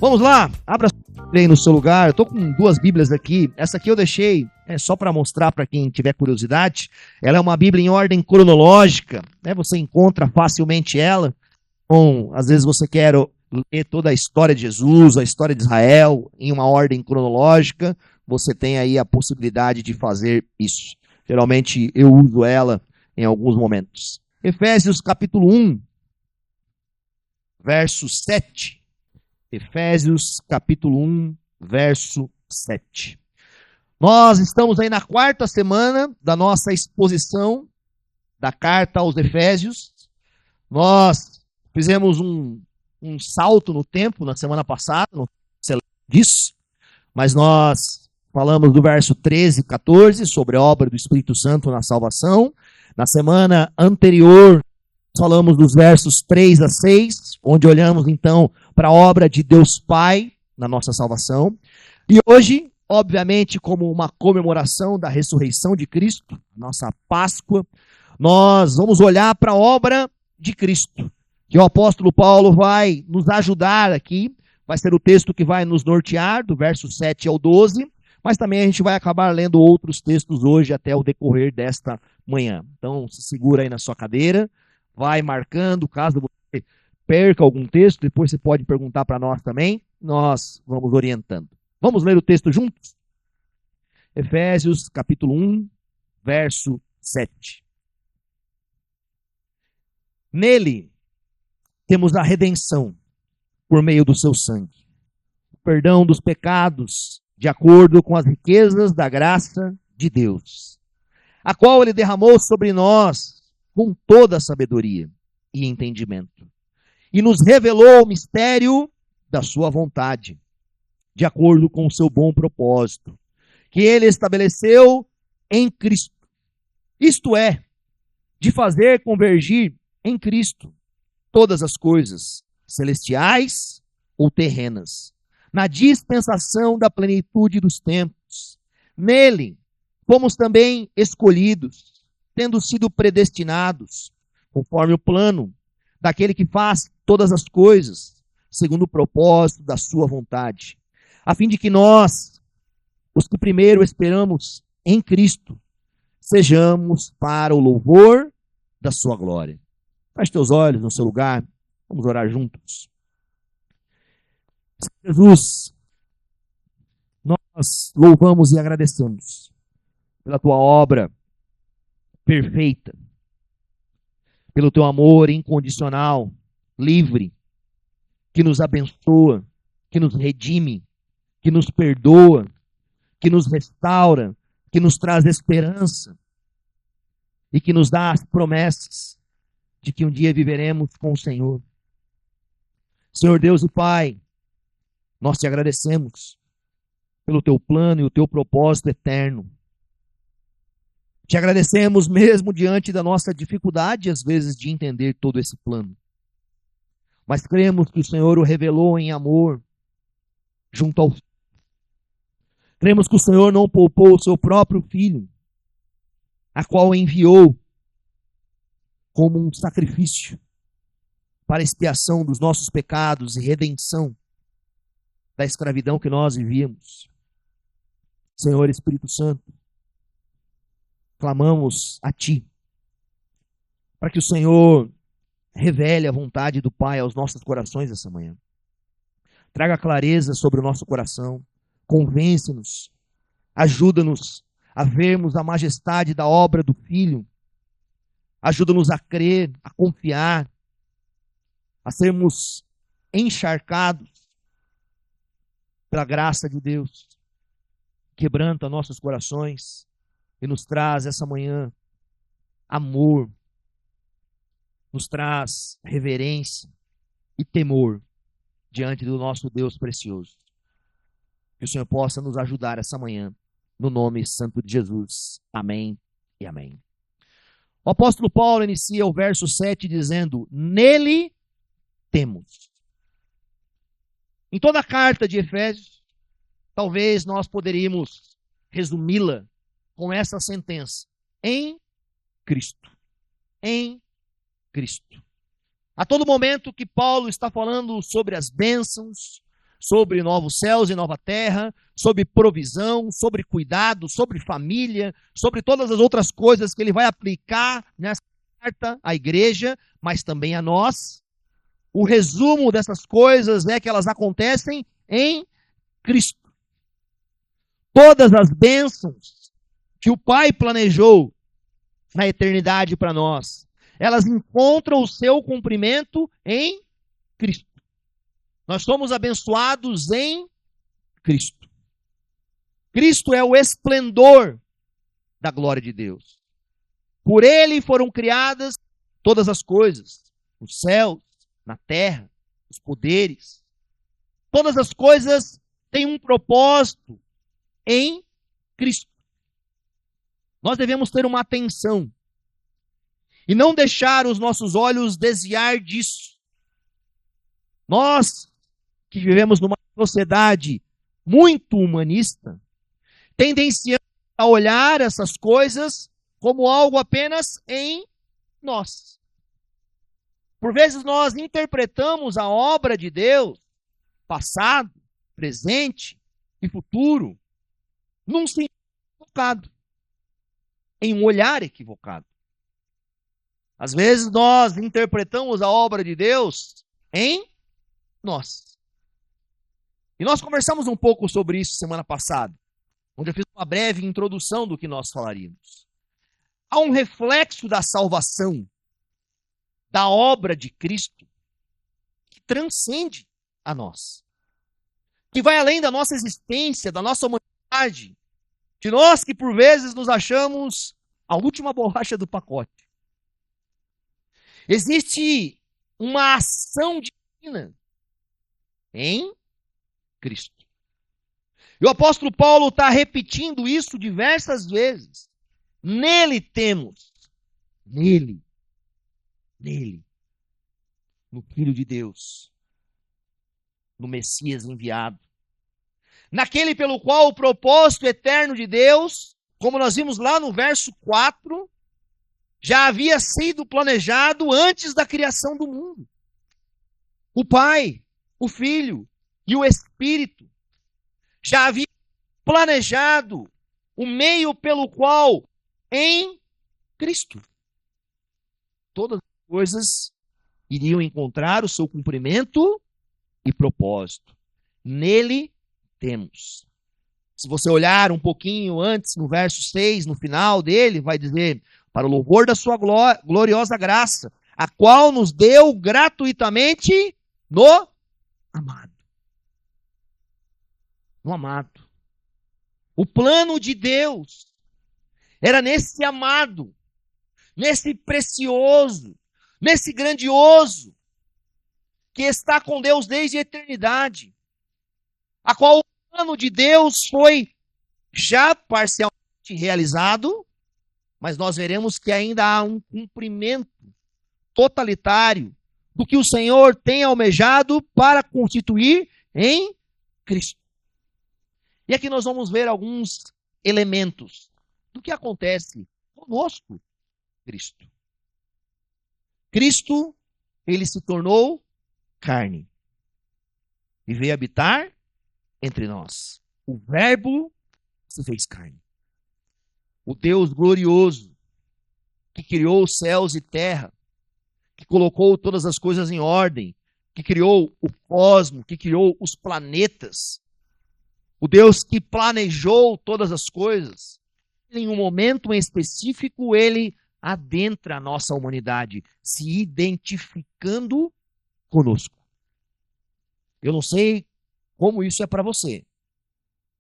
Vamos lá, abra aí no seu lugar. Eu estou com duas Bíblias aqui. Essa aqui eu deixei só para mostrar para quem tiver curiosidade. Ela é uma Bíblia em ordem cronológica, né? Você encontra facilmente ela. Bom, às vezes você quer ler toda a história de Jesus, a história de Israel, em uma ordem cronológica. Você tem aí a possibilidade de fazer isso. Geralmente eu uso ela em alguns momentos. Efésios capítulo 1, verso 7. Efésios capítulo 1, verso 7. Nós estamos aí na quarta semana da nossa exposição da carta aos Efésios. Nós fizemos um salto no tempo na semana passada, não sei se disso, mas nós falamos do verso 13 e 14 sobre a obra do Espírito Santo na salvação. Na semana anterior, falamos dos versos 3 a 6, onde olhamos então para a obra de Deus Pai na nossa salvação. E hoje, obviamente, como uma comemoração da ressurreição de Cristo, nossa Páscoa, nós vamos olhar para a obra de Cristo, que o apóstolo Paulo vai nos ajudar aqui. Vai ser o texto que vai nos nortear, do verso 7 ao 12, mas também a gente vai acabar lendo outros textos hoje até o decorrer desta manhã. Então, se segura aí na sua cadeira, vai marcando, caso você perca algum texto, depois você pode perguntar para nós também, nós vamos orientando. Vamos ler o texto juntos? Efésios capítulo 1, verso 7. Nele temos a redenção por meio do seu sangue, o perdão dos pecados, de acordo com as riquezas da graça de Deus, a qual ele derramou sobre nós com toda a sabedoria e entendimento, e nos revelou o mistério da sua vontade, de acordo com o seu bom propósito, que ele estabeleceu em Cristo. Isto é, de fazer convergir em Cristo todas as coisas, celestiais ou terrenas, na dispensação da plenitude dos tempos. Nele, fomos também escolhidos, tendo sido predestinados, conforme o plano daquele que faz todas as coisas, segundo o propósito da sua vontade, a fim de que nós, os que primeiro esperamos em Cristo, sejamos para o louvor da sua glória. Feche teus olhos no seu lugar, vamos orar juntos. Jesus, nós louvamos e agradecemos pela tua obra perfeita, pelo teu amor incondicional, livre, que nos abençoa, que nos redime, que nos perdoa, que nos restaura, que nos traz esperança e que nos dá as promessas de que um dia viveremos com o Senhor. Senhor Deus e Pai, nós te agradecemos pelo teu plano e o teu propósito eterno. Te agradecemos mesmo diante da nossa dificuldade, às vezes, de entender todo esse plano. Mas cremos que o Senhor o revelou em amor junto ao Filho. Cremos que o Senhor não poupou o seu próprio Filho, a qual enviou como um sacrifício para expiação dos nossos pecados e redenção da escravidão que nós vivíamos. Senhor Espírito Santo, clamamos a Ti, para que o Senhor revele a vontade do Pai aos nossos corações essa manhã. Traga clareza sobre o nosso coração, convence-nos, ajuda-nos a vermos a majestade da obra do Filho, ajuda-nos a crer, a confiar, a sermos encharcados pela graça de Deus, quebranta nossos corações e nos traz essa manhã amor, nos traz reverência e temor diante do nosso Deus precioso. Que o Senhor possa nos ajudar essa manhã, no nome santo de Jesus. Amém e amém. O apóstolo Paulo inicia o verso 7 dizendo: nele temos. Em toda a carta de Efésios, talvez nós poderíamos resumi-la com essa sentença: em Cristo. Em Cristo. A todo momento que Paulo está falando sobre as bênçãos, sobre novos céus e nova terra, sobre provisão, sobre cuidado, sobre família, sobre todas as outras coisas que ele vai aplicar nessa carta à igreja, mas também a nós. O resumo dessas coisas é que elas acontecem em Cristo. Todas as bênçãos que o Pai planejou na eternidade para nós, elas encontram o seu cumprimento em Cristo. Nós somos abençoados em Cristo. Cristo é o esplendor da glória de Deus. Por ele foram criadas todas as coisas, os céus, na terra, os poderes. Todas as coisas têm um propósito em Cristo. Nós devemos ter uma atenção e não deixar os nossos olhos desviar disso. Nós, que vivemos numa sociedade muito humanista, tendenciamos a olhar essas coisas como algo apenas em nós. Por vezes nós interpretamos a obra de Deus, passado, presente e futuro, num sentido equivocado, em um olhar equivocado. Às vezes nós interpretamos a obra de Deus em nós. E nós conversamos um pouco sobre isso semana passada, onde eu fiz uma breve introdução do que nós falaríamos. Há um reflexo da salvação, da obra de Cristo, que transcende a nós, que vai além da nossa existência, da nossa humanidade, de nós que por vezes nos achamos a última bolacha do pacote. Existe uma ação divina em Cristo. E o apóstolo Paulo está repetindo isso diversas vezes. Nele temos, nele, no Filho de Deus, no Messias enviado, naquele pelo qual o propósito eterno de Deus, como nós vimos lá no verso 4, já havia sido planejado antes da criação do mundo. O Pai, o Filho e o Espírito já haviam planejado o meio pelo qual, em Cristo, todas as coisas iriam encontrar o seu cumprimento e propósito. Nele temos. Se você olhar um pouquinho antes, no verso 6, no final dele, vai dizer: para o louvor da sua gloriosa graça, a qual nos deu gratuitamente no amado. No amado. O plano de Deus era nesse amado, nesse precioso, nesse grandioso, que está com Deus desde a eternidade, a qual o plano de Deus foi já parcialmente realizado, mas nós veremos que ainda há um cumprimento totalitário do que o Senhor tem almejado para constituir em Cristo. E aqui nós vamos ver alguns elementos do que acontece conosco, Cristo. Cristo, ele se tornou carne e veio habitar entre nós. O Verbo se fez carne. O Deus glorioso, que criou os céus e terra, que colocou todas as coisas em ordem, que criou o cosmos, que criou os planetas, o Deus que planejou todas as coisas, em um momento em específico, ele adentra a nossa humanidade, se identificando conosco. Eu não sei como isso é para você,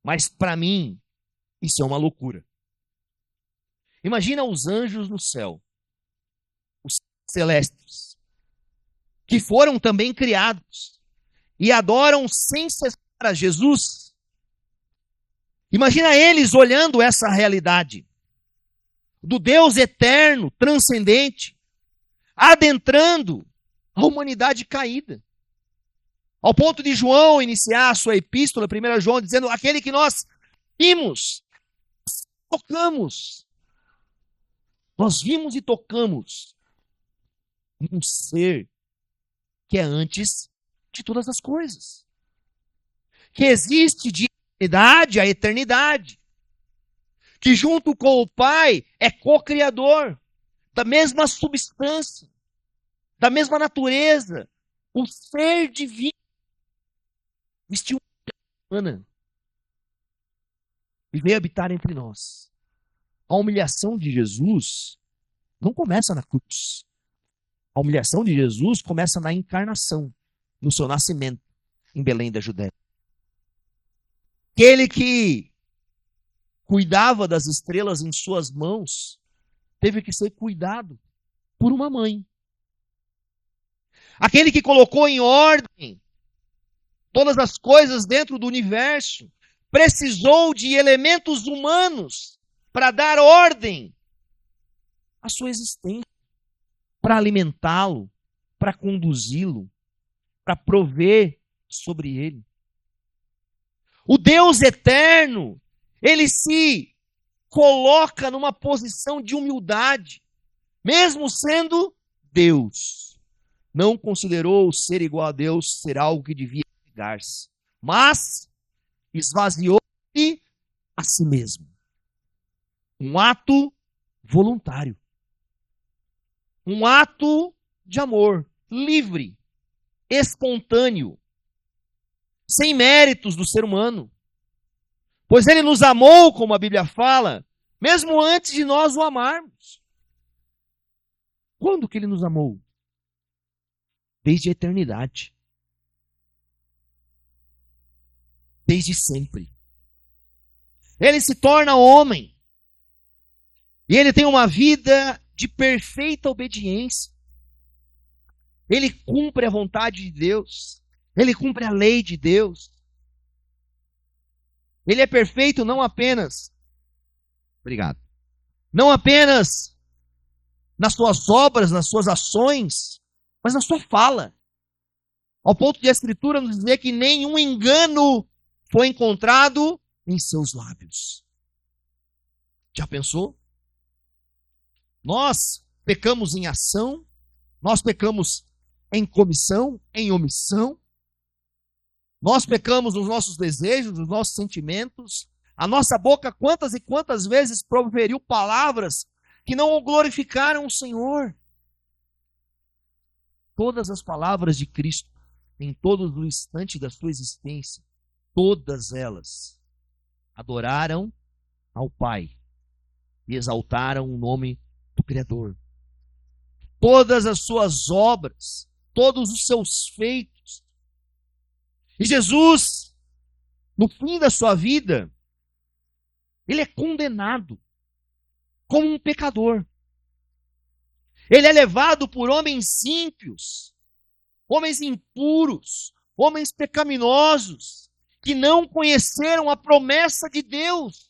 mas para mim, isso é uma loucura. Imagina os anjos no céu, os celestes, que foram também criados e adoram sem cessar a Jesus. Imagina eles olhando essa realidade do Deus eterno, transcendente, adentrando a humanidade caída. Ao ponto de João iniciar a sua epístola, 1 João, dizendo: aquele que nós vimos, tocamos. Nós vimos e tocamos um ser que é antes de todas as coisas. que existe de eternidade a eternidade, que junto com o Pai é co-criador, da mesma substância, da mesma natureza, o ser divino vestiu humana e veio habitar entre nós. A humilhação de Jesus não começa na cruz. A humilhação de Jesus começa na encarnação, no seu nascimento, em Belém da Judéia. Aquele que cuidava das estrelas em suas mãos, teve que ser cuidado por uma mãe. Aquele que colocou em ordem todas as coisas dentro do universo, precisou de elementos humanos para dar ordem à sua existência, para alimentá-lo, para conduzi-lo, para prover sobre ele. O Deus eterno, ele se coloca numa posição de humildade, mesmo sendo Deus. Não considerou o ser igual a Deus ser algo que devia negar-se, mas esvaziou-se a si mesmo. Um ato voluntário. Um ato de amor, livre, espontâneo, sem méritos do ser humano. Pois ele nos amou, como a Bíblia fala, mesmo antes de nós o amarmos. Quando que ele nos amou? Desde a eternidade. Desde sempre. Ele se torna homem. E ele tem uma vida de perfeita obediência. Ele cumpre a vontade de Deus. Ele cumpre a lei de Deus. Ele é perfeito não apenas, não apenas nas suas obras, nas suas ações, mas na sua fala. Ao ponto de a Escritura nos dizer que nenhum engano foi encontrado em seus lábios. Já pensou? Nós pecamos em ação, nós pecamos em comissão, em omissão, nós pecamos nos nossos desejos, nos nossos sentimentos. A nossa boca quantas e quantas vezes proferiu palavras que não glorificaram o Senhor. Todas as palavras de Cristo, em todo o instante da sua existência, todas elas adoraram ao Pai e exaltaram o nome do Criador. Todas as suas obras, todos os seus feitos. E Jesus, no fim da sua vida, ele é condenado como um pecador. Ele é levado por homens ímpios, homens impuros, homens pecaminosos, que não conheceram a promessa de Deus,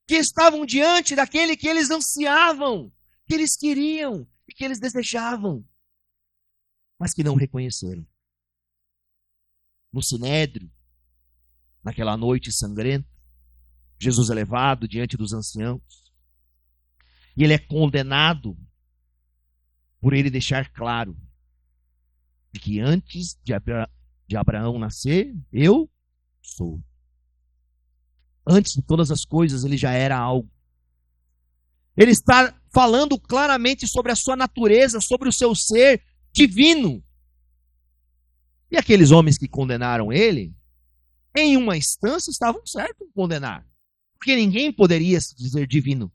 que estavam diante daquele que eles ansiavam, que eles queriam e que eles desejavam, mas que não reconheceram. No Sinédrio, naquela noite sangrenta, Jesus é levado diante dos anciãos e ele é condenado por ele deixar claro de que antes de Abraão nascer, eu sou. Antes de todas as coisas, ele já era algo. Ele está falando claramente sobre a sua natureza, sobre o seu ser divino. E aqueles homens que condenaram ele, em uma instância estavam certos em condenar. Porque ninguém poderia se dizer divino.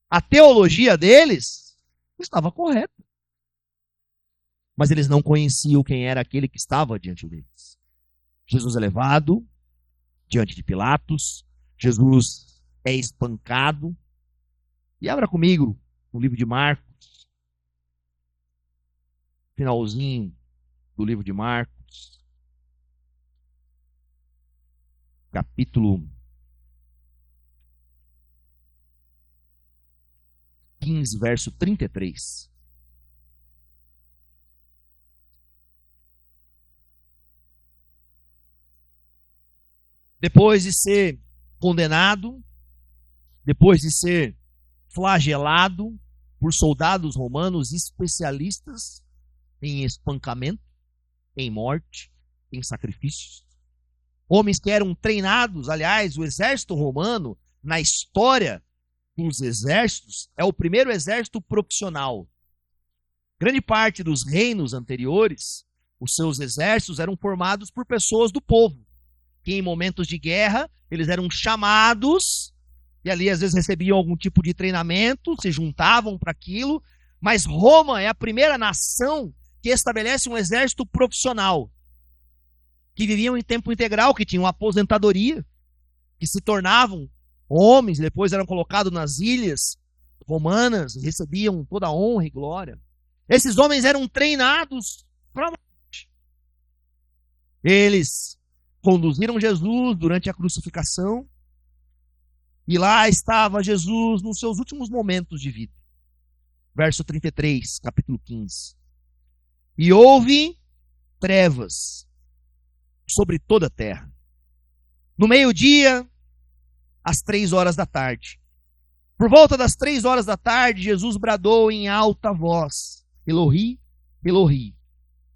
A teologia deles estava correta. Mas eles não conheciam quem era aquele que estava diante deles. Jesus é levado diante de Pilatos. Jesus é espancado. E abra comigo no livro de Marcos. Finalzinho do livro de Marcos. Capítulo 15, verso 33. Depois de ser condenado, depois de ser flagelado por soldados romanos especialistas em espancamento, em morte, em sacrifícios, Homens que eram treinados, aliás, o exército romano, na história dos exércitos, é o primeiro exército profissional. Grande parte dos reinos anteriores, os seus exércitos eram formados por pessoas do povo, que em momentos de guerra, eles eram chamados, e ali às vezes recebiam algum tipo de treinamento, se juntavam para aquilo, mas Roma é a primeira nação que estabelece um exército profissional, que viviam em tempo integral, que tinham aposentadoria, que se tornavam homens, depois eram colocados nas ilhas romanas, recebiam toda a honra e glória. Esses homens eram treinados para a morte. Eles conduziram Jesus durante a crucificação, e lá estava Jesus nos seus últimos momentos de vida. Verso 33, capítulo 15. E houve trevas sobre toda a terra. No meio-dia, às 3 horas da tarde. Por volta das 3 horas da tarde, Jesus bradou em alta voz: Elohi, Elohi,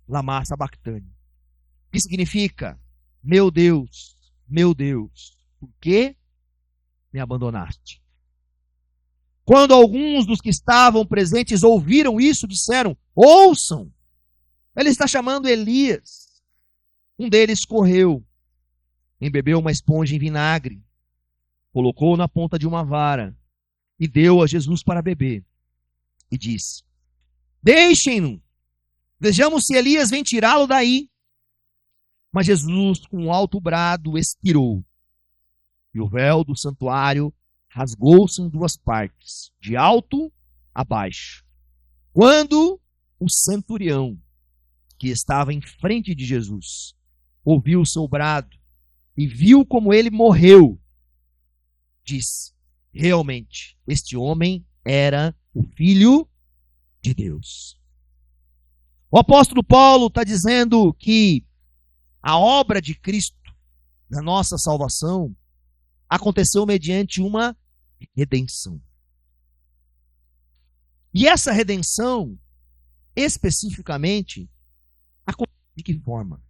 lama sabachthani. Que significa: meu Deus, por que me abandonaste? Quando alguns dos que estavam presentes ouviram isso, disseram: ouçam, ele está chamando Elias. Um deles correu, embebeu uma esponja em vinagre, colocou na ponta de uma vara e deu a Jesus para beber. E disse: deixem-no, vejamos se Elias vem tirá-lo daí. Mas Jesus, com um alto brado, expirou. E o véu do santuário rasgou-se em duas partes, de alto a baixo. Quando o centurião, que estava em frente de Jesus, ouviu o seu brado e viu como ele morreu, disse: realmente, este homem era o Filho de Deus. O apóstolo Paulo está dizendo que a obra de Cristo, da nossa salvação, aconteceu mediante uma redenção. E essa redenção, especificamente, aconteceu de que forma?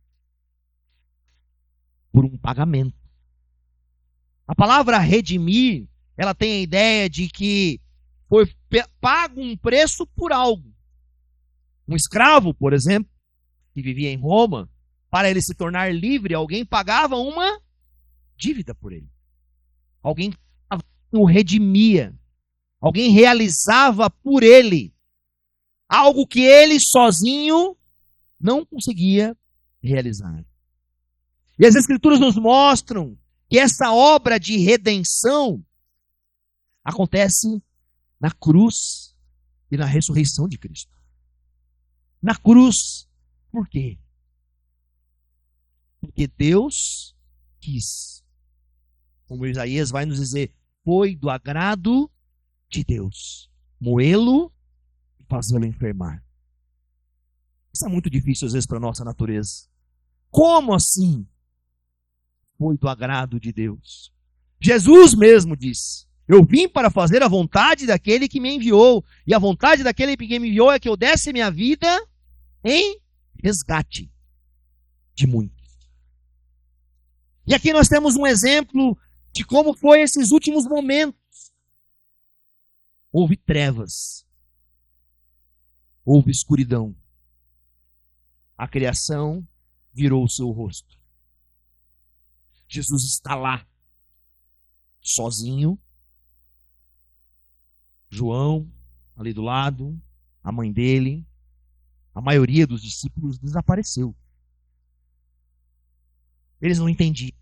Por um pagamento. A palavra redimir, ela tem a ideia de que foi pago um preço por algo. Um escravo, por exemplo, que vivia em Roma, para ele se tornar livre, alguém pagava uma dívida por ele. Alguém o redimia. Alguém realizava por ele algo que ele sozinho não conseguia realizar. E as Escrituras nos mostram que essa obra de redenção acontece na cruz e na ressurreição de Cristo. Na cruz, por quê? Porque Deus quis. Como Isaías vai nos dizer, foi do agrado de Deus moê-lo e fazê-lo enfermar. Isso é muito difícil às vezes para a nossa natureza. Como assim? Foi do agrado de Deus. Jesus mesmo disse: eu vim para fazer a vontade daquele que me enviou, e a vontade daquele que me enviou é que eu desse minha vida em resgate de muitos. E aqui nós temos um exemplo de como foi esses últimos momentos. Houve trevas, houve escuridão. A criação virou o seu rosto. Jesus está lá, sozinho. João, ali do lado, a mãe dele, a maioria dos discípulos desapareceu. Eles não entendiam.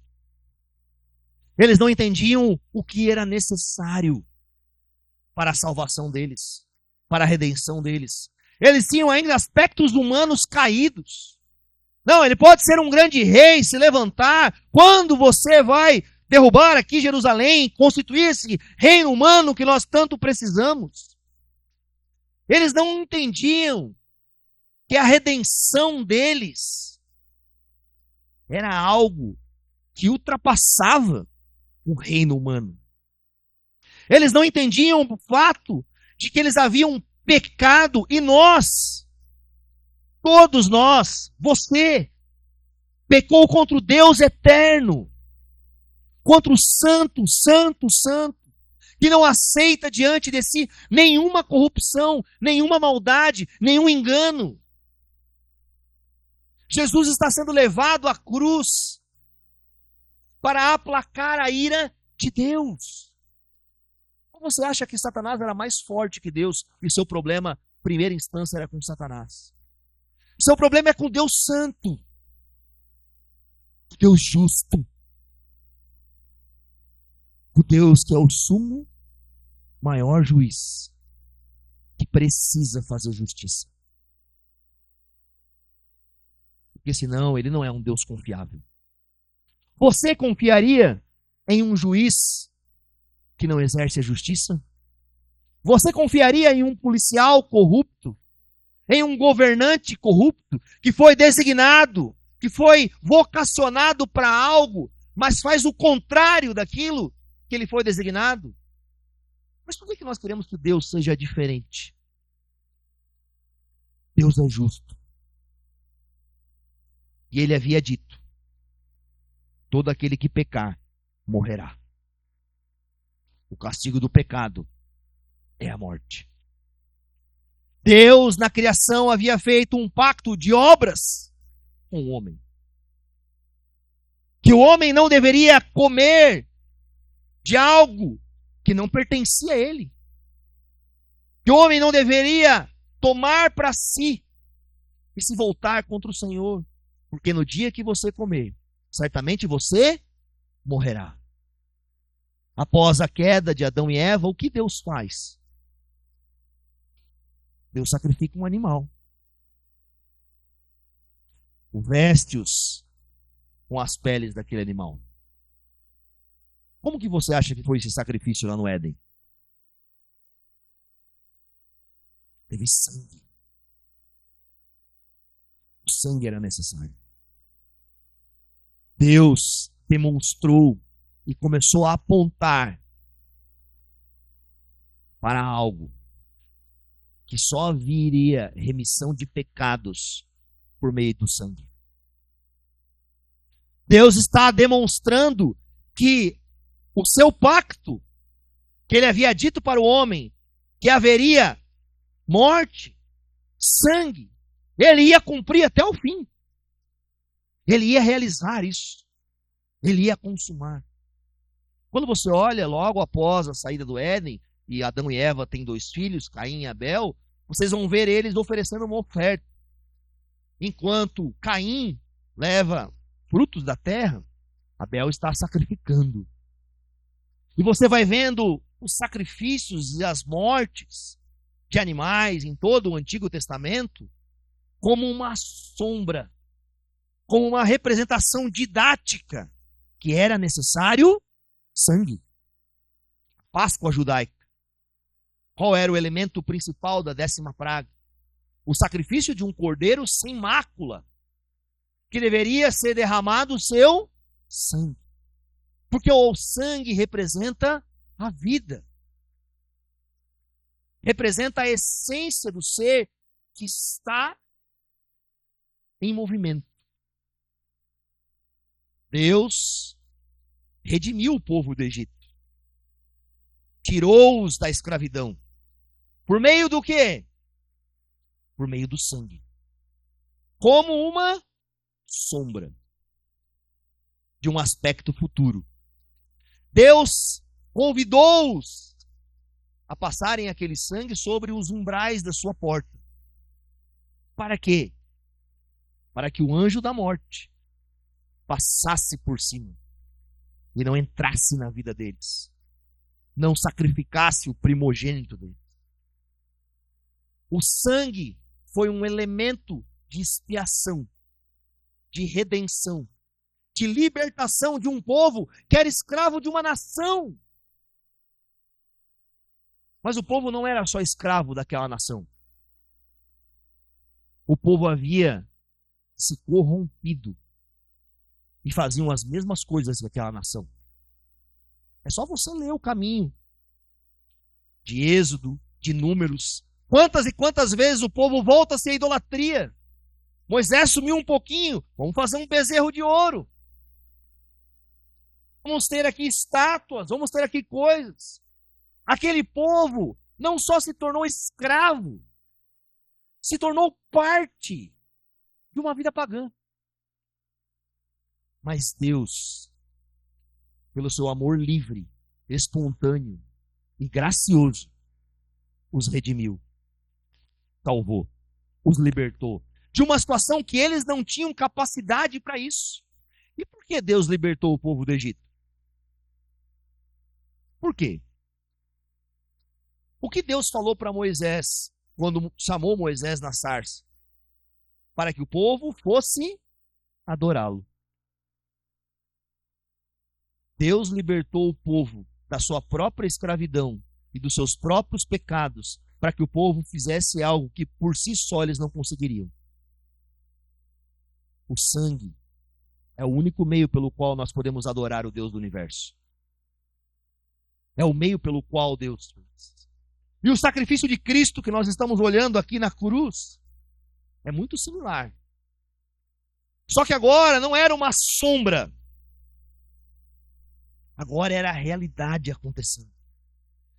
Eles não entendiam o que era necessário para a salvação deles, para a redenção deles. Eles tinham ainda aspectos humanos caídos. Não, ele pode ser um grande rei, se levantar. Quando você vai derrubar aqui Jerusalém, constituir esse reino humano que nós tanto precisamos? Eles não entendiam que a redenção deles era algo que ultrapassava o reino humano. Eles não entendiam o fato de que eles haviam pecado e nós, todos nós, você, Pecou contra o Deus eterno, contra o santo, santo, santo, que não aceita diante de si nenhuma corrupção, nenhuma maldade, nenhum engano. Jesus está sendo levado à cruz para aplacar a ira de Deus. Ou você acha que Satanás era mais forte que Deus e seu problema, primeira instância, era com Satanás? Seu problema é com Deus Santo, Deus justo, o Deus que é o sumo maior juiz, que precisa fazer justiça. Porque senão ele não é um Deus confiável. Você confiaria em um juiz que não exerce a justiça? Você confiaria em um policial corrupto? Em um governante corrupto que foi designado, que foi vocacionado para algo, mas faz o contrário daquilo que ele foi designado? Mas por que nós queremos que Deus seja diferente? Deus é justo. E ele havia dito: todo aquele que pecar morrerá. O castigo do pecado é a morte. Deus, na criação, havia feito um pacto de obras com o homem. Que o homem não deveria comer de algo que não pertencia a ele. Que o homem não deveria tomar para si e se voltar contra o Senhor. Porque no dia que você comer, certamente você morrerá. Após a queda de Adão e Eva, o que Deus faz? Deus sacrifica um animal. Veste-os com as peles daquele animal. Como que você acha que foi esse sacrifício lá no Éden? Teve sangue. O sangue era necessário. Deus demonstrou e começou a apontar para algo que só viria remissão de pecados por meio do sangue. Deus está demonstrando que o seu pacto, que ele havia dito para o homem, que haveria morte, sangue, ele ia cumprir até o fim. Ele ia realizar isso. Ele ia consumar. Quando você olha logo após a saída do Éden, e Adão e Eva têm 2 filhos, Caim e Abel, vocês vão ver eles oferecendo uma oferta. Enquanto Caim leva frutos da terra, Abel está sacrificando. E você vai vendo os sacrifícios e as mortes de animais em todo o Antigo Testamento como uma sombra, como uma representação didática que era necessário sangue. A Páscoa judaica. Qual era o elemento principal da 10ª praga? O sacrifício de um cordeiro sem mácula, que deveria ser derramado o seu sangue. Porque o sangue representa a vida. Representa a essência do ser que está em movimento. Deus redimiu o povo do Egito. Tirou-os da escravidão. Por meio do quê? Por meio do sangue. Como uma sombra de um aspecto futuro. Deus convidou-os a passarem aquele sangue sobre os umbrais da sua porta. Para quê? Para que o anjo da morte passasse por cima e não entrasse na vida deles. Não sacrificasse o primogênito deles. O sangue foi um elemento de expiação, de redenção, de libertação de um povo que era escravo de uma nação. Mas o povo não era só escravo daquela nação. O povo havia se corrompido e faziam as mesmas coisas que aquela nação. É só você ler o caminho de Êxodo, de Números. Quantas e quantas vezes o povo volta-se à idolatria. Moisés sumiu um pouquinho, vamos fazer um bezerro de ouro. Vamos ter aqui estátuas, vamos ter aqui coisas. Aquele povo não só se tornou escravo, se tornou parte de uma vida pagã. Mas Deus, pelo seu amor livre, espontâneo e gracioso, os redimiu, salvou, os libertou de uma situação que eles não tinham capacidade para isso. E por que Deus libertou o povo do Egito? Por quê? O que Deus falou para Moisés quando chamou Moisés na sarça? Para que o povo fosse adorá-lo. Deus libertou o povo da sua própria escravidão e dos seus próprios pecados para que o povo fizesse algo que por si só eles não conseguiriam. O sangue é o único meio pelo qual nós podemos adorar o Deus do universo. É o meio pelo qual Deus fez. E o sacrifício de Cristo que nós estamos olhando aqui na cruz é muito similar. Só que agora não era uma sombra. Agora era a realidade acontecendo.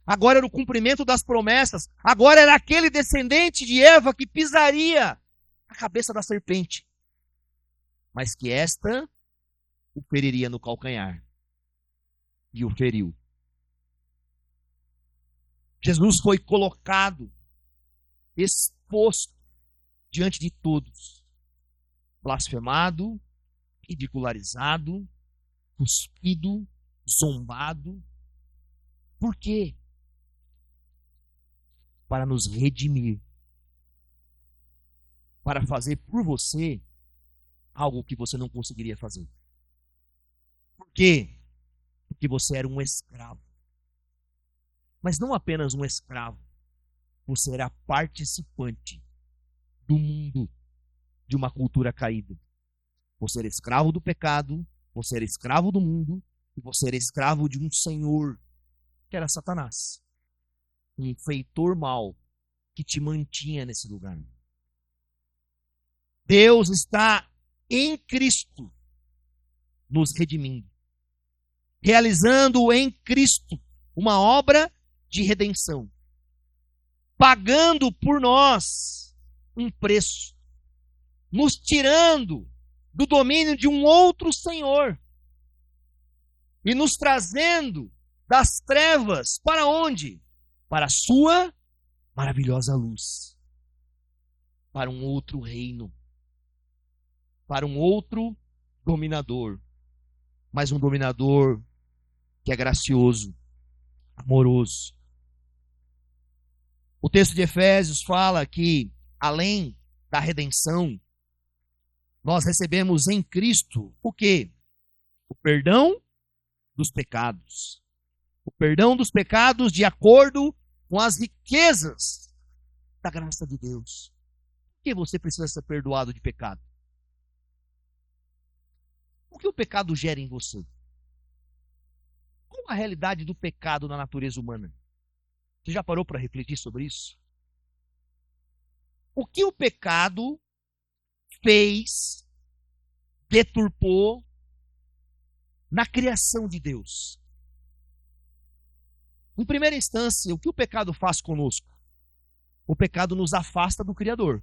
Agora era o cumprimento das promessas. Agora era aquele descendente de Eva que pisaria a cabeça da serpente. Mas que esta o feriria no calcanhar. E o feriu. Jesus foi colocado, exposto diante de todos. Blasfemado, ridicularizado, cuspido, zombado. Por quê? Para nos redimir. Para fazer por você algo que você não conseguiria fazer. Por quê? Porque você era um escravo. Mas não apenas um escravo. Você era participante do mundo, de uma cultura caída. Você era escravo do pecado, você era escravo do mundo, e você era escravo de um senhor, que era Satanás. Um feitor mau, que te mantinha nesse lugar. Deus está em Cristo, nos redimindo. Realizando em Cristo uma obra de redenção. Pagando por nós um preço. Nos tirando do domínio de um outro Senhor. E nos trazendo das trevas para onde? Para a sua maravilhosa luz. Para um outro reino. Para um outro dominador. Mas um dominador que é gracioso, amoroso. O texto de Efésios fala que, além da redenção, nós recebemos em Cristo o quê? O perdão dos pecados. O perdão dos pecados de acordo com as riquezas da graça de Deus. Por que você precisa ser perdoado de pecado? O que o pecado gera em você? Qual a realidade do pecado na natureza humana? Você já parou para refletir sobre isso? O que o pecado fez, deturpou na criação de Deus? Em primeira instância, o que o pecado faz conosco? O pecado nos afasta do Criador.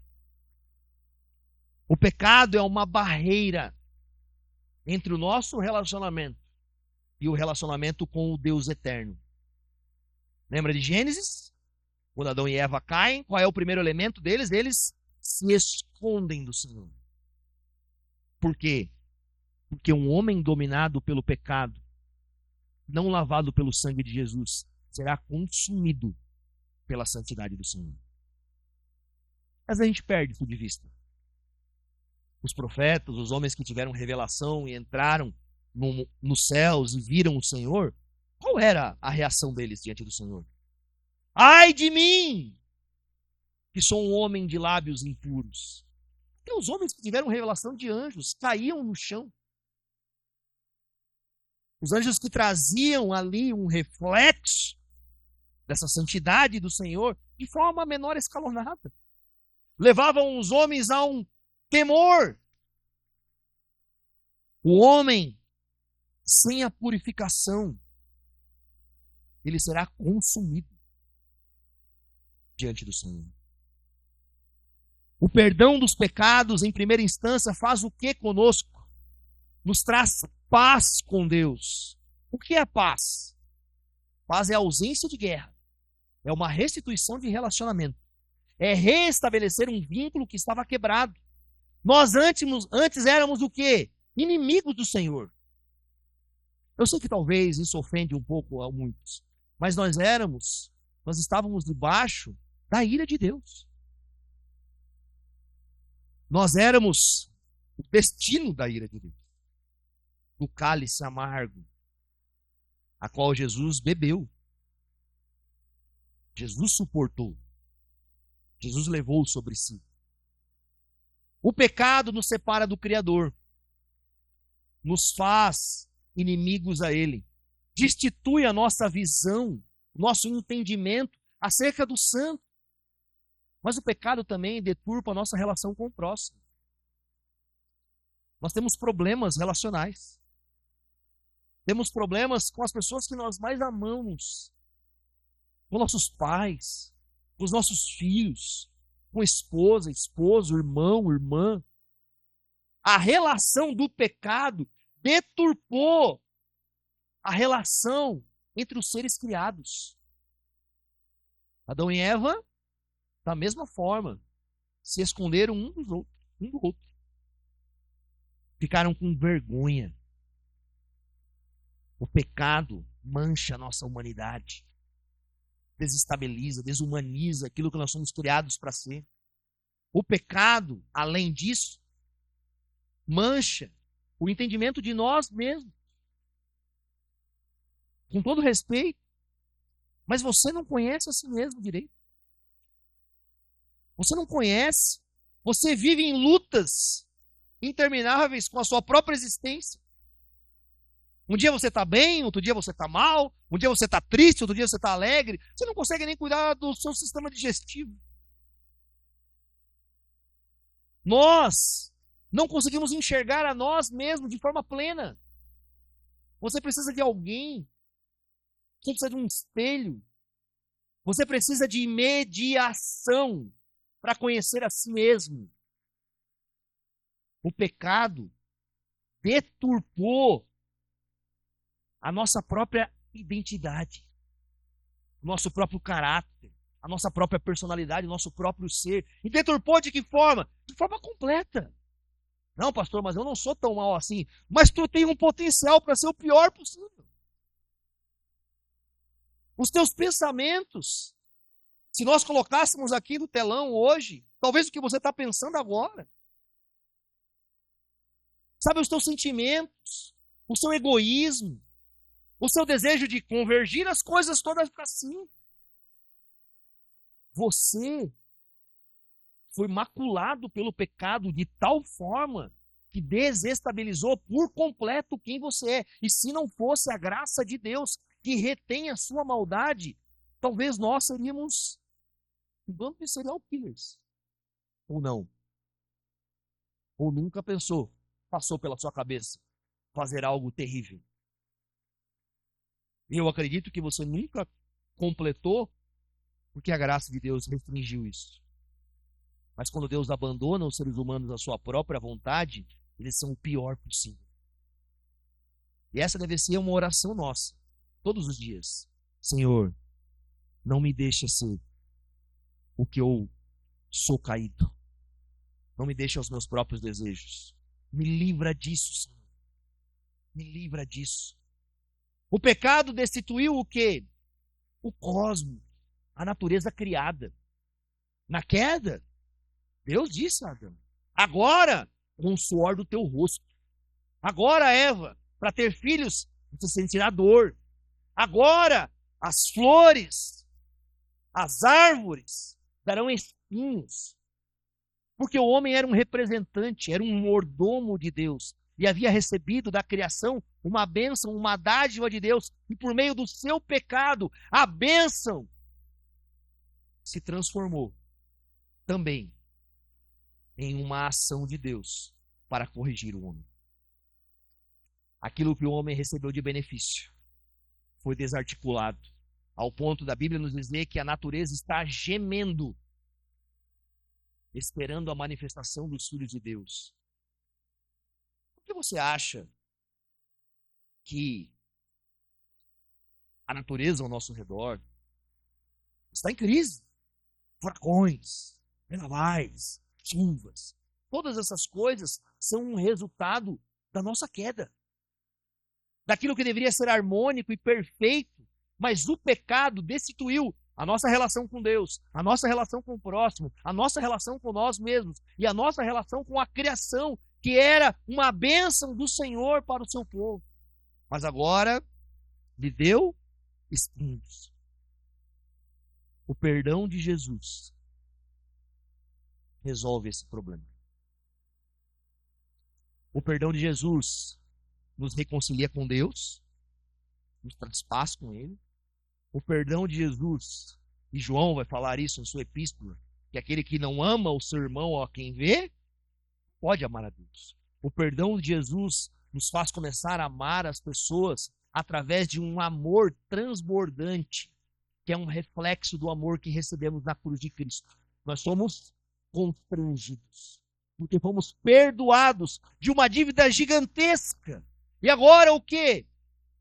O pecado é uma barreira entre o nosso relacionamento e o relacionamento com o Deus eterno. Lembra de Gênesis? Quando Adão e Eva caem, qual é o primeiro elemento deles? Eles se escondem do Senhor. Por quê? Porque um homem dominado pelo pecado, não lavado pelo sangue de Jesus, será consumido pela santidade do Senhor. Mas a gente perde isso de vista. Os profetas, os homens que tiveram revelação e entraram nos céus e viram o Senhor, qual era a reação deles diante do Senhor? Ai de mim, que sou um homem de lábios impuros. Porque os homens que tiveram revelação de anjos caíam no chão. Os anjos que traziam ali um reflexo dessa santidade do Senhor de forma menor escalonada. Levavam os homens a um temor. O homem, sem a purificação, ele será consumido diante do Senhor. O perdão dos pecados, em primeira instância, faz o que conosco? Nos traz paz com Deus. O que é paz? Paz é a ausência de guerra. É uma restituição de relacionamento. É restabelecer um vínculo que estava quebrado. Nós antes éramos o quê? Inimigos do Senhor. Eu sei que talvez isso ofende um pouco a muitos, mas nós estávamos debaixo da ira de Deus. Nós éramos o destino da ira de Deus, do cálice amargo, a qual Jesus bebeu. Jesus suportou. Jesus levou sobre si. O pecado nos separa do Criador, nos faz inimigos a Ele, destitui a nossa visão, nosso entendimento acerca do santo. Mas o pecado também deturpa a nossa relação com o próximo. Nós temos problemas relacionais. Temos problemas com as pessoas que nós mais amamos, com nossos pais, com os nossos filhos, com esposa, esposo, irmão, irmã. A relação do pecado deturpou a relação entre os seres criados. Adão e Eva, da mesma forma, se esconderam um do outro. Ficaram com vergonha. O pecado mancha a nossa humanidade. Desestabiliza, desumaniza aquilo que nós somos criados para ser. O pecado, além disso, mancha o entendimento de nós mesmos. Com todo respeito, mas você não conhece a si mesmo direito. Você não conhece. Você vive em lutas intermináveis com a sua própria existência. Um dia você está bem, outro dia você está mal, um dia você está triste, outro dia você está alegre. Você não consegue nem cuidar do seu sistema digestivo. Nós não conseguimos enxergar a nós mesmos de forma plena. Você precisa de alguém. Você precisa de um espelho. Você precisa de mediação para conhecer a si mesmo. O pecado deturpou a nossa própria identidade, o nosso próprio caráter, a nossa própria personalidade, o nosso próprio ser. E deturpou de que forma? De forma completa. Não, pastor, mas eu não sou tão mal assim. Mas tu tem um potencial para ser o pior possível. Os teus pensamentos, se nós colocássemos aqui no telão hoje, talvez o que você está pensando agora. Sabe, os teus sentimentos, o seu egoísmo, o seu desejo de convergir as coisas todas para si. Você foi maculado pelo pecado de tal forma que desestabilizou por completo quem você é. E se não fosse a graça de Deus que retém a sua maldade, talvez nós seríamos um bando de serial killers. Ou não. Ou nunca passou pela sua cabeça fazer algo terrível. Eu acredito que você nunca completou, porque a graça de Deus restringiu isso. Mas quando Deus abandona os seres humanos à sua própria vontade, eles são o pior possível. E essa deve ser uma oração nossa, todos os dias. Senhor, não me deixe ser o que eu sou caído. Não me deixe aos meus próprios desejos. Me livra disso, Senhor. Me livra disso. O pecado destituiu o quê? O cosmos, a natureza criada. Na queda, Deus disse a Adão, agora, com o suor do teu rosto. Agora, Eva, para ter filhos, você sentirá dor. Agora, as flores, as árvores, darão espinhos. Porque o homem era um representante, era um mordomo de Deus. E havia recebido da criação uma bênção, uma dádiva de Deus. E por meio do seu pecado, a bênção se transformou também em uma ação de Deus para corrigir o homem. Aquilo que o homem recebeu de benefício foi desarticulado, ao ponto da Bíblia nos dizer que a natureza está gemendo, esperando a manifestação dos filhos de Deus. Por que você acha que a natureza ao nosso redor está em crise? Furacões, vendavalhos, chuvas, todas essas coisas são um resultado da nossa queda, daquilo que deveria ser harmônico e perfeito, mas o pecado destituiu a nossa relação com Deus, a nossa relação com o próximo, a nossa relação com nós mesmos e a nossa relação com a criação, que era uma bênção do Senhor para o seu povo. Mas agora lhe deu espinhos. O perdão de Jesus resolve esse problema. O perdão de Jesus nos reconcilia com Deus, nos traz paz com Ele. O perdão de Jesus, e João vai falar isso em sua epístola, que aquele que não ama o seu irmão a quem vê, pode amar a Deus. O perdão de Jesus nos faz começar a amar as pessoas através de um amor transbordante, que é um reflexo do amor que recebemos na cruz de Cristo. Nós somos constrangidos, porque fomos perdoados de uma dívida gigantesca. E agora o quê?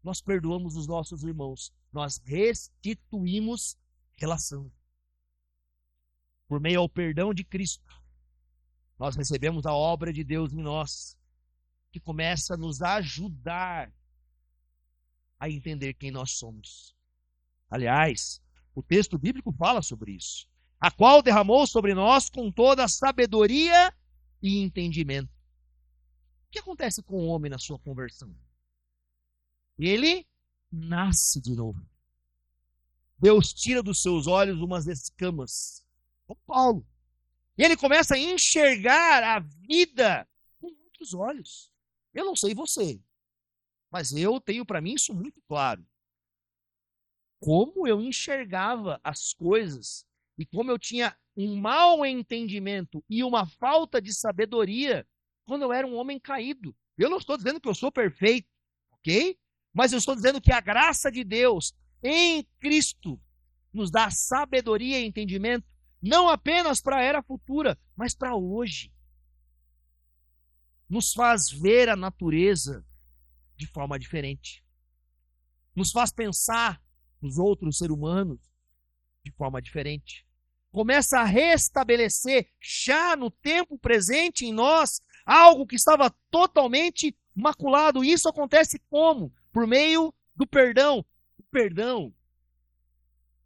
Nós perdoamos os nossos irmãos. Nós restituímos relação. Por meio ao perdão de Cristo, nós recebemos a obra de Deus em nós, que começa a nos ajudar a entender quem nós somos. Aliás, o texto bíblico fala sobre isso. A qual derramou sobre nós com toda a sabedoria e entendimento. O que acontece com o homem na sua conversão? Ele nasce de novo. Deus tira dos seus olhos umas escamas, como Paulo. E ele começa a enxergar a vida com outros olhos. Eu não sei você, mas eu tenho para mim isso muito claro. Como eu enxergava as coisas e como eu tinha um mau entendimento e uma falta de sabedoria quando eu era um homem caído. Eu não estou dizendo que eu sou perfeito, ok? Mas eu estou dizendo que a graça de Deus em Cristo nos dá sabedoria e entendimento, não apenas para a era futura, mas para hoje. Nos faz ver a natureza de forma diferente. Nos faz pensar nos outros seres humanos de forma diferente. Começa a restabelecer, já no tempo presente em nós, algo que estava totalmente maculado. E isso acontece como? Por meio do perdão. O perdão,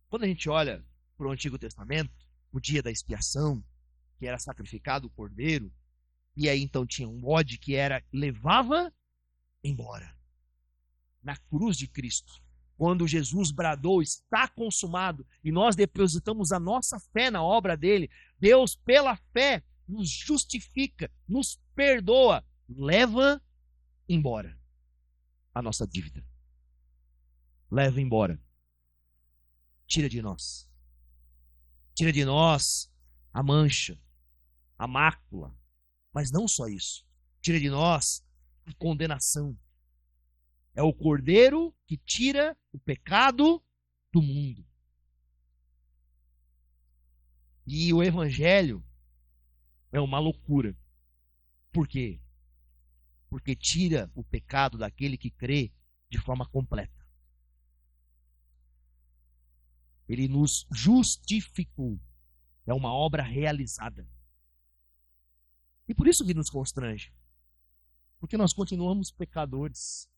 quando a gente olha para o Antigo Testamento, o dia da expiação, que era sacrificado o cordeiro, e aí então tinha um bode que levava embora. Na cruz de Cristo, quando Jesus bradou, está consumado, e nós depositamos a nossa fé na obra dele, Deus, pela fé, nos justifica, nos perdoa, leva embora a nossa dívida. Leva embora. Tira de nós. Tira de nós a mancha, a mácula. Mas não só isso. Tira de nós a condenação. É o Cordeiro que tira o pecado do mundo. E o Evangelho é uma loucura. Por quê? Porque tira o pecado daquele que crê de forma completa. Ele nos justificou. É uma obra realizada. E por isso que nos constrange. Porque nós continuamos pecadores.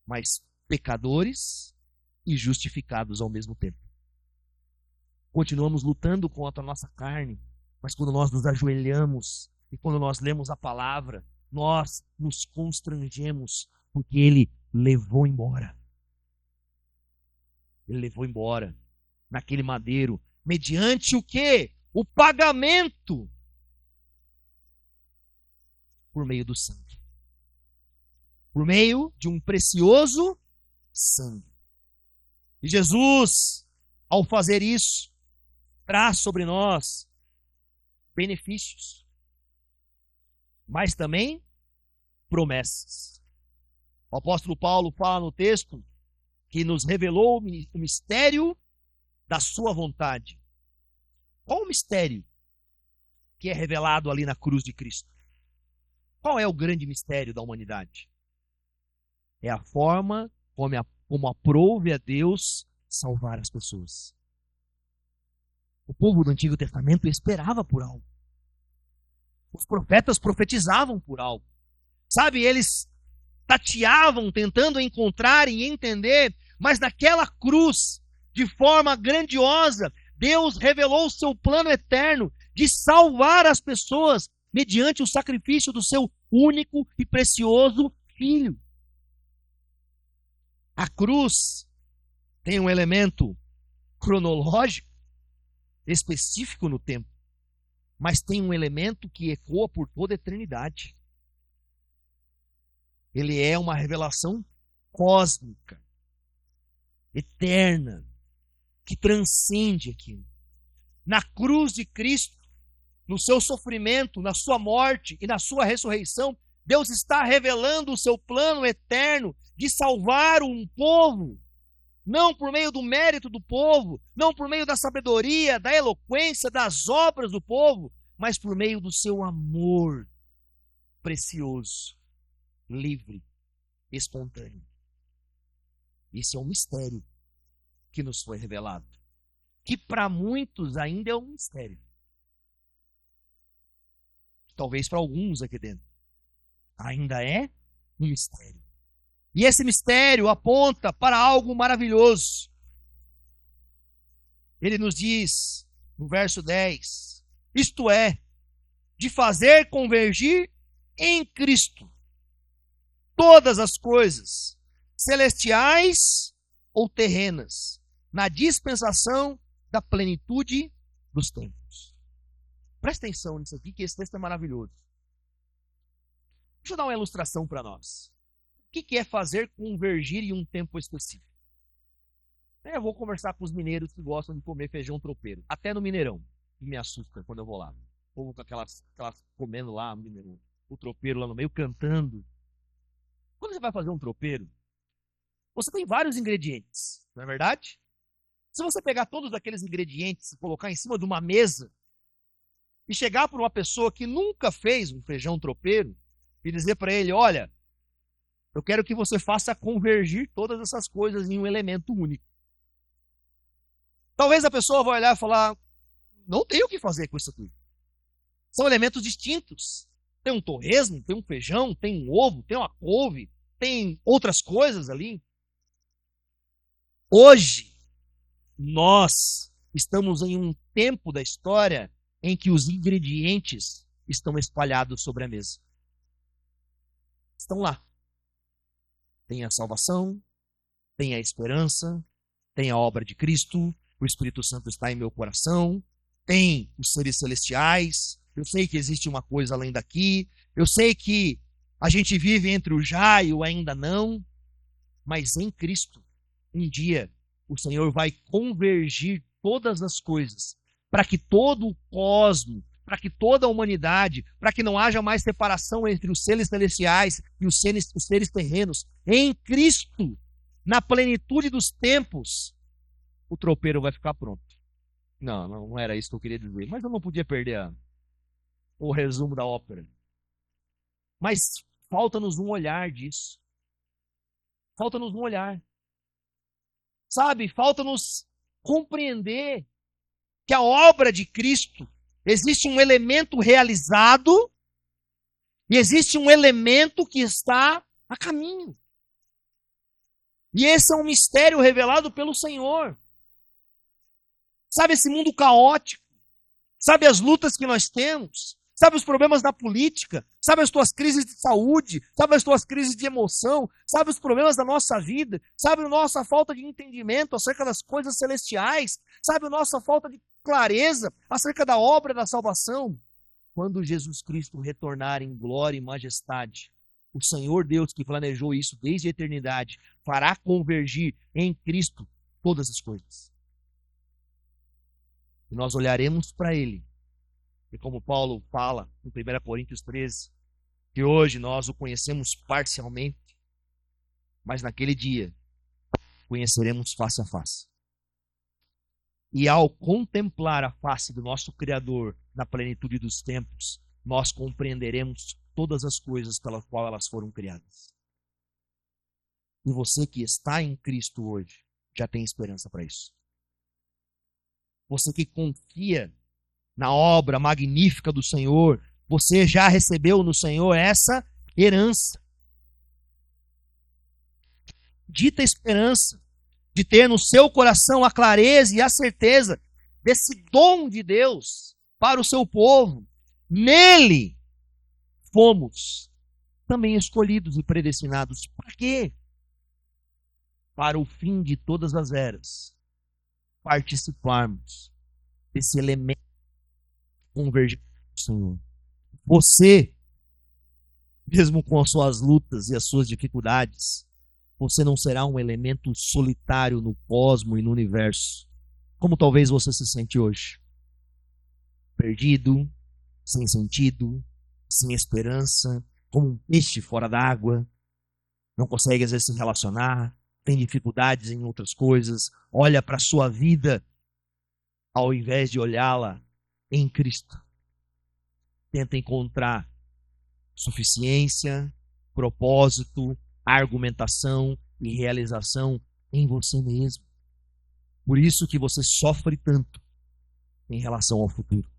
Mas pecadores e justificados ao mesmo tempo. Continuamos lutando contra a nossa carne, mas quando nós nos ajoelhamos e quando nós lemos a palavra, nós nos constrangemos, porque Ele levou embora. Ele levou embora naquele madeiro, mediante o quê? O pagamento por meio do sangue. Por meio de um precioso sangue. E Jesus, ao fazer isso, traz sobre nós benefícios. mas também promessas. O apóstolo Paulo fala no texto que nos revelou o mistério da sua vontade. Qual o mistério que é revelado ali na cruz de Cristo? Qual é o grande mistério da humanidade? É a forma como aprove a Deus salvar as pessoas. O povo do Antigo Testamento esperava por algo. Os profetas profetizavam por algo. Sabe, eles tateavam, tentando encontrar e entender, mas naquela cruz, de forma grandiosa, Deus revelou o seu plano eterno de salvar as pessoas mediante o sacrifício do seu único e precioso Filho. A cruz tem um elemento cronológico específico no tempo, mas tem um elemento que ecoa por toda a eternidade. Ele é uma revelação cósmica, eterna, que transcende aquilo. Na cruz de Cristo, no seu sofrimento, na sua morte e na sua ressurreição, Deus está revelando o seu plano eterno de salvar um povo, não por meio do mérito do povo, não por meio da sabedoria, da eloquência, das obras do povo, mas por meio do seu amor precioso, livre, espontâneo. Esse é um mistério que nos foi revelado, que para muitos ainda é um mistério. Talvez para alguns aqui dentro ainda é um mistério. E esse mistério aponta para algo maravilhoso. Ele nos diz no verso 10, isto é, de fazer convergir em Cristo todas as coisas, celestiais ou terrenas, na dispensação da plenitude dos tempos. Presta atenção nisso aqui, que esse texto é maravilhoso. Deixa eu dar uma ilustração para nós. O que é fazer convergir em um tempo específico? Eu vou conversar com os mineiros que gostam de comer feijão tropeiro. Até no Mineirão, que me assusta quando eu vou lá. O povo com aquelas comendo lá, o tropeiro lá no meio, cantando. Quando você vai fazer um tropeiro, você tem vários ingredientes, não é verdade? Se você pegar todos aqueles ingredientes e colocar em cima de uma mesa e chegar para uma pessoa que nunca fez um feijão tropeiro e dizer para ele, olha, eu quero que você faça convergir todas essas coisas em um elemento único. Talvez a pessoa vai olhar e falar, não tem o que fazer com isso aqui. São elementos distintos. Tem um torresmo, tem um feijão, tem um ovo, tem uma couve, tem outras coisas ali. Hoje, nós estamos em um tempo da história em que os ingredientes estão espalhados sobre a mesa. Estão lá. Tem a salvação, tem a esperança, tem a obra de Cristo, o Espírito Santo está em meu coração, tem os seres celestiais, eu sei que existe uma coisa além daqui, eu sei que a gente vive entre o já e o ainda não, mas em Cristo, um dia, o Senhor vai convergir todas as coisas, para que todo o cosmos, para que toda a humanidade, para que não haja mais separação entre os seres celestiais e os seres terrenos. Em Cristo, na plenitude dos tempos, o tropeiro vai ficar pronto. Não era isso que eu queria dizer, mas eu não podia perder o resumo da ópera. Mas falta-nos um olhar disso. Falta-nos um olhar. Sabe, falta-nos compreender que a obra de Cristo existe um elemento realizado e existe um elemento que está a caminho. E esse é um mistério revelado pelo Senhor. Sabe esse mundo caótico? Sabe as lutas que nós temos? Sabe os problemas da política? Sabe as tuas crises de saúde? Sabe as tuas crises de emoção? Sabe os problemas da nossa vida? Sabe a nossa falta de entendimento acerca das coisas celestiais? Sabe a nossa falta de clareza acerca da obra da salvação? Quando Jesus Cristo retornar em glória e majestade, o Senhor Deus que planejou isso desde a eternidade fará convergir em Cristo todas as coisas. E nós olharemos para Ele. E como Paulo fala em 1 Coríntios 13, que hoje nós o conhecemos parcialmente, mas naquele dia conheceremos face a face. E ao contemplar a face do nosso Criador na plenitude dos tempos, nós compreenderemos todas as coisas pelas quais elas foram criadas. E você que está em Cristo hoje, já tem esperança para isso. Você que confia na obra magnífica do Senhor, você já recebeu no Senhor essa herança. Dita esperança de ter no seu coração a clareza e a certeza desse dom de Deus para o seu povo. Nele fomos também escolhidos e predestinados. Para quê? Para o fim de todas as eras, participarmos desse elemento convergente do Senhor. Você, mesmo com as suas lutas e as suas dificuldades, você não será um elemento solitário no cosmos e no universo, como talvez você se sente hoje. Perdido, sem sentido, sem esperança, como um peixe fora d'água, não consegue às vezes se relacionar, tem dificuldades em outras coisas, olha para a sua vida ao invés de olhá-la em Cristo. Tenta encontrar suficiência, propósito, argumentação e realização em você mesmo. Por isso que você sofre tanto em relação ao futuro.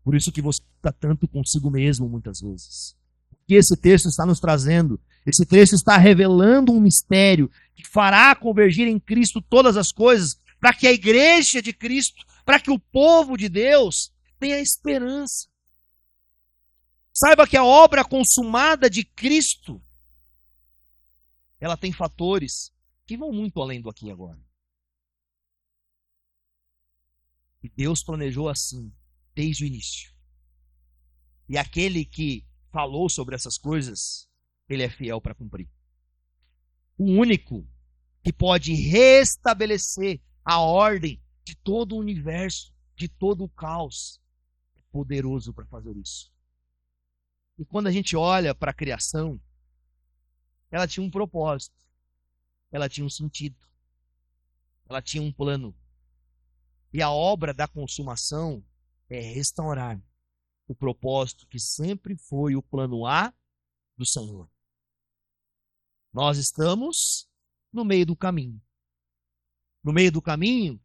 Por isso que você está tanto consigo mesmo muitas vezes. O que esse texto está nos trazendo? Esse texto está revelando um mistério que fará convergir em Cristo todas as coisas, para que a igreja de Cristo, para que o povo de Deus tenha esperança. Saiba que a obra consumada de Cristo, ela tem fatores que vão muito além do aqui e agora. E Deus planejou assim, desde o início. E aquele que falou sobre essas coisas, ele é fiel para cumprir. O único que pode restabelecer a ordem de todo o universo, de todo o caos, é poderoso para fazer isso. E quando a gente olha para a criação, ela tinha um propósito, ela tinha um sentido, ela tinha um plano. E a obra da consumação é restaurar o propósito que sempre foi o plano A do Senhor. Nós estamos no meio do caminho. No meio do caminho,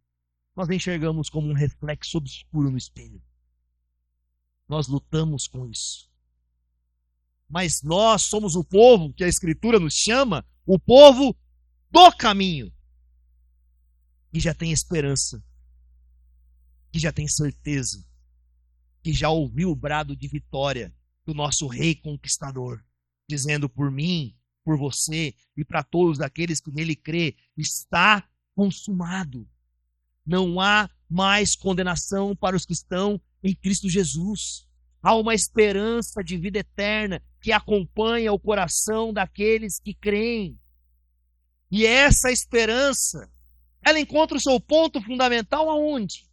nós enxergamos como um reflexo obscuro no espelho. Nós lutamos com isso. Mas nós somos o povo que a Escritura nos chama, o povo do caminho. Que já tem esperança, que já tem certeza, que já ouviu o brado de vitória do nosso rei conquistador, dizendo: por mim, por você e para todos aqueles que nele crê, está consumado. Não há mais condenação para os que estão em Cristo Jesus. Há uma esperança de vida eterna que acompanha o coração daqueles que creem. E essa esperança, ela encontra o seu ponto fundamental aonde?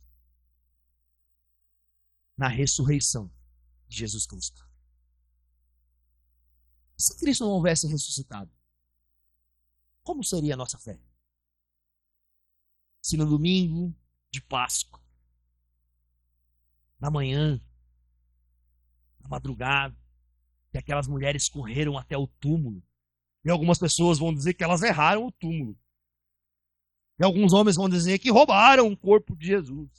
Na ressurreição de Jesus Cristo. Se Cristo não houvesse ressuscitado, como seria a nossa fé? Se no domingo de Páscoa, na manhã, na madrugada, que aquelas mulheres correram até o túmulo, e algumas pessoas vão dizer que elas erraram o túmulo, e alguns homens vão dizer que roubaram o corpo de Jesus,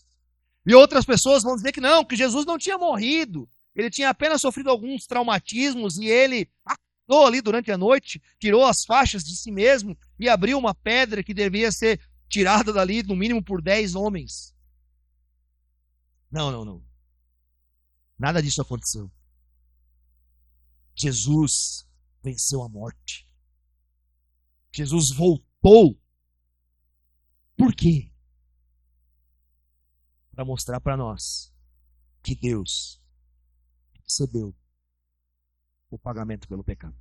e outras pessoas vão dizer que não, que Jesus não tinha morrido, ele tinha apenas sofrido alguns traumatismos e ele acordou ali durante a noite, tirou as faixas de si mesmo e abriu uma pedra que devia ser tirada dali no mínimo por 10 homens. Não. Nada disso aconteceu. Jesus venceu a morte. Jesus voltou. Por quê? Para mostrar para nós que Deus recebeu o pagamento pelo pecado.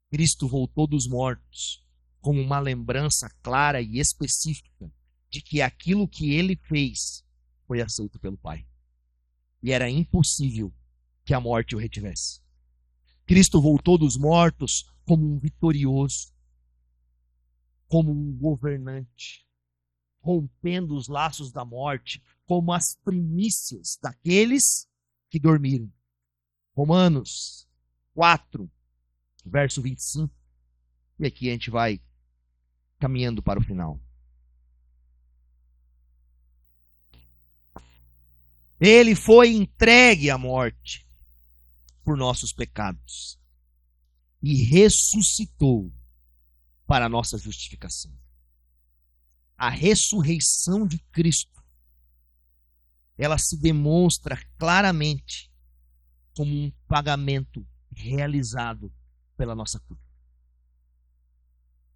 Cristo voltou dos mortos como uma lembrança clara e específica de que aquilo que ele fez foi aceito pelo Pai. E era impossível que a morte o retivesse. Cristo voltou dos mortos como um vitorioso, como um governante, rompendo os laços da morte, como as primícias daqueles que dormiram. Romanos 4, verso 25. E aqui a gente vai caminhando para o final. Ele foi entregue à morte por nossos pecados e ressuscitou para a nossa justificação. A ressurreição de Cristo, ela se demonstra claramente como um pagamento realizado pela nossa culpa.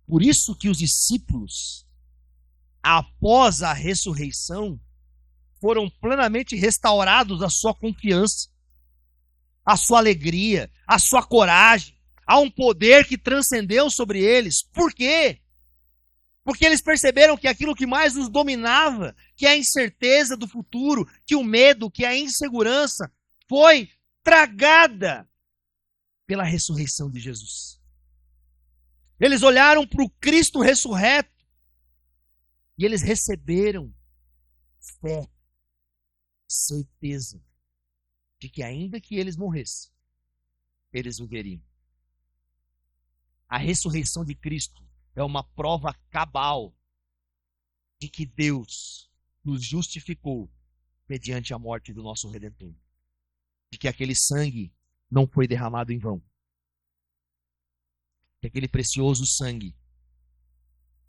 Por isso que os discípulos, após a ressurreição, foram plenamente restaurados a sua confiança, a sua alegria, a sua coragem. Há um poder que transcendeu sobre eles. Por quê? Porque eles perceberam que aquilo que mais os dominava, que é a incerteza do futuro, que o medo, que a insegurança, foi tragada pela ressurreição de Jesus. Eles olharam para o Cristo ressurreto e eles receberam fé, certeza de que ainda que eles morressem, eles viveriam. A ressurreição de Cristo é uma prova cabal de que Deus nos justificou mediante a morte do nosso Redentor. De que aquele sangue não foi derramado em vão. Que aquele precioso sangue,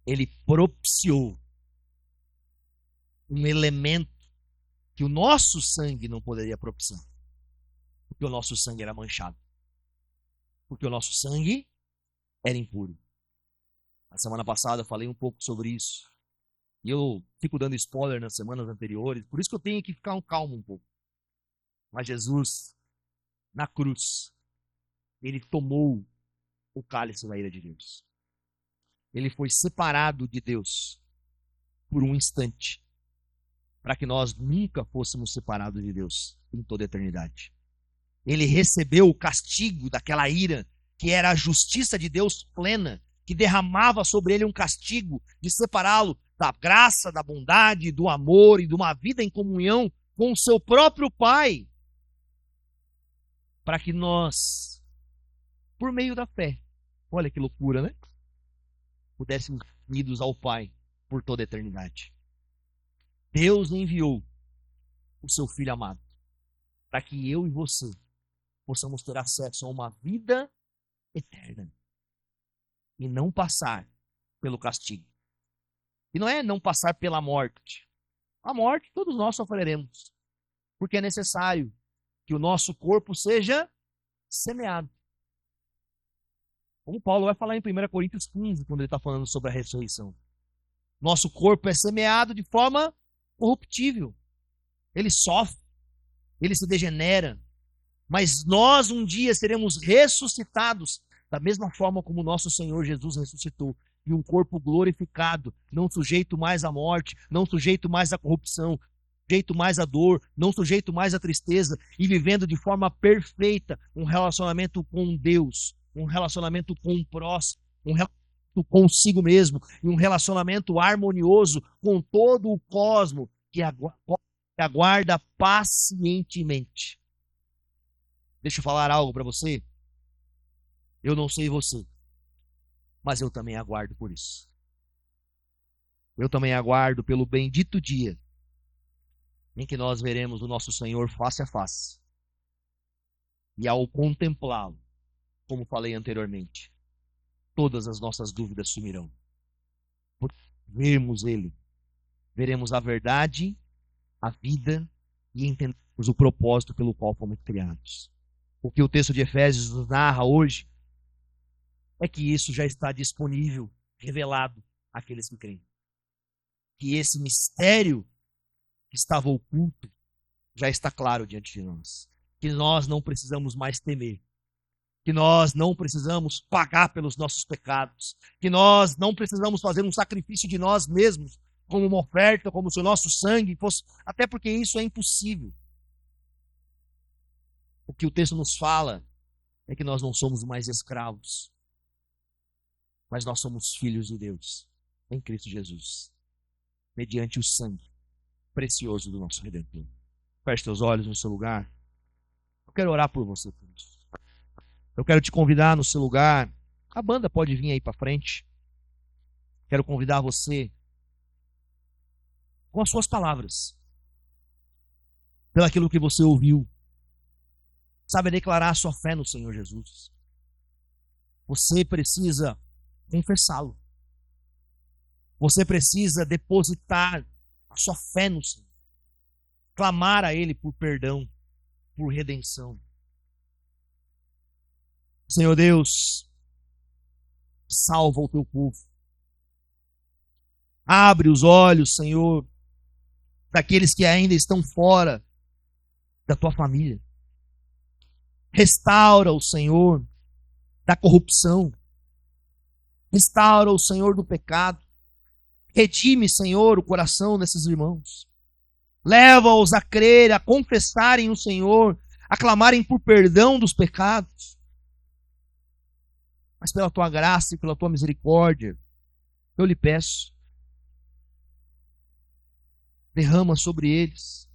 ele propiciou um elemento que o nosso sangue não poderia propiciar. Porque o nosso sangue era manchado. Porque o nosso sangue era impuro. Na semana passada eu falei um pouco sobre isso. E eu fico dando spoiler nas semanas anteriores, por isso que eu tenho que ficar calmo um pouco. Mas Jesus, na cruz, ele tomou o cálice da ira de Deus. Ele foi separado de Deus por um instante, para que nós nunca fôssemos separados de Deus em toda a eternidade. Ele recebeu o castigo daquela ira, que era a justiça de Deus plena, que derramava sobre ele um castigo de separá-lo da graça, da bondade, do amor e de uma vida em comunhão com o seu próprio Pai, para que nós, por meio da fé, olha que loucura, né? Pudéssemos ser unidos ao Pai por toda a eternidade. Deus enviou o seu Filho amado para que eu e você possamos ter acesso a uma vida eterna e não passar pelo castigo. E não é não passar pela morte. A morte todos nós sofreremos, porque é necessário que o nosso corpo seja semeado. Como Paulo vai falar em 1 Coríntios 15, quando ele está falando sobre a ressurreição. Nosso corpo é semeado de forma corruptível. Ele sofre, ele se degenera. Mas nós um dia seremos ressuscitados da mesma forma como o nosso Senhor Jesus ressuscitou. E um corpo glorificado, não sujeito mais à morte, não sujeito mais à corrupção, sujeito mais à dor, não sujeito mais à tristeza, e vivendo de forma perfeita um relacionamento com Deus, um relacionamento com o próximo, um relacionamento consigo mesmo, e um relacionamento harmonioso com todo o cosmos que aguarda pacientemente. Deixa eu falar algo para você. Eu não sei você, mas eu também aguardo por isso. Eu também aguardo pelo bendito dia em que nós veremos o nosso Senhor face a face. E ao contemplá-lo, como falei anteriormente, todas as nossas dúvidas sumirão. Por vermos Ele, veremos a verdade, a vida e entendermos o propósito pelo qual fomos criados. O que o texto de Efésios nos narra hoje é que isso já está disponível, revelado àqueles que creem. Que esse mistério que estava oculto já está claro diante de nós. Que nós não precisamos mais temer. Que nós não precisamos pagar pelos nossos pecados. Que nós não precisamos fazer um sacrifício de nós mesmos, como uma oferta, como se o nosso sangue fosse... Até porque isso é impossível. O que o texto nos fala é que nós não somos mais escravos, mas nós somos filhos de Deus em Cristo Jesus, mediante o sangue precioso do nosso Redentor. Feche teus olhos no seu lugar. Eu quero orar por você, por isso. Eu quero te convidar no seu lugar. A banda pode vir aí para frente. Quero convidar você com as suas palavras, pelo aquilo que você ouviu. Sabe, declarar a sua fé no Senhor Jesus. Você precisa confessá-lo. Você precisa depositar a sua fé no Senhor. Clamar a Ele por perdão, por redenção. Senhor Deus, salva o teu povo. Abre os olhos, Senhor, daqueles que ainda estão fora da tua família. Restaura o Senhor da corrupção. Restaura o Senhor do pecado. Redime, Senhor, o coração desses irmãos. Leva-os a crer, a confessarem o Senhor, a clamarem por perdão dos pecados. Mas pela tua graça e pela tua misericórdia, eu lhe peço, derrama sobre eles,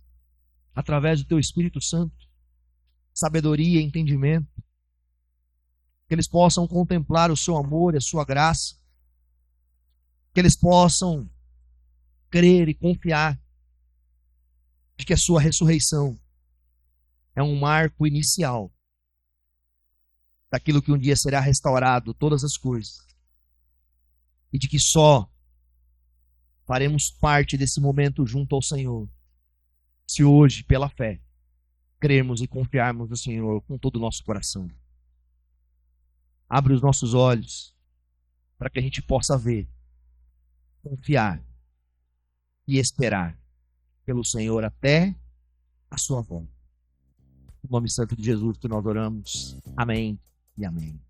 através do teu Espírito Santo, sabedoria e entendimento, que eles possam contemplar o seu amor e a sua graça, que eles possam crer e confiar de que a sua ressurreição é um marco inicial daquilo que um dia será restaurado, todas as coisas, e de que só faremos parte desse momento junto ao Senhor, se hoje, pela fé, crermos e confiarmos no Senhor com todo o nosso coração. Abre os nossos olhos para que a gente possa ver, confiar e esperar pelo Senhor até a sua volta. No nome santo de Jesus que nós oramos. Amém e amém.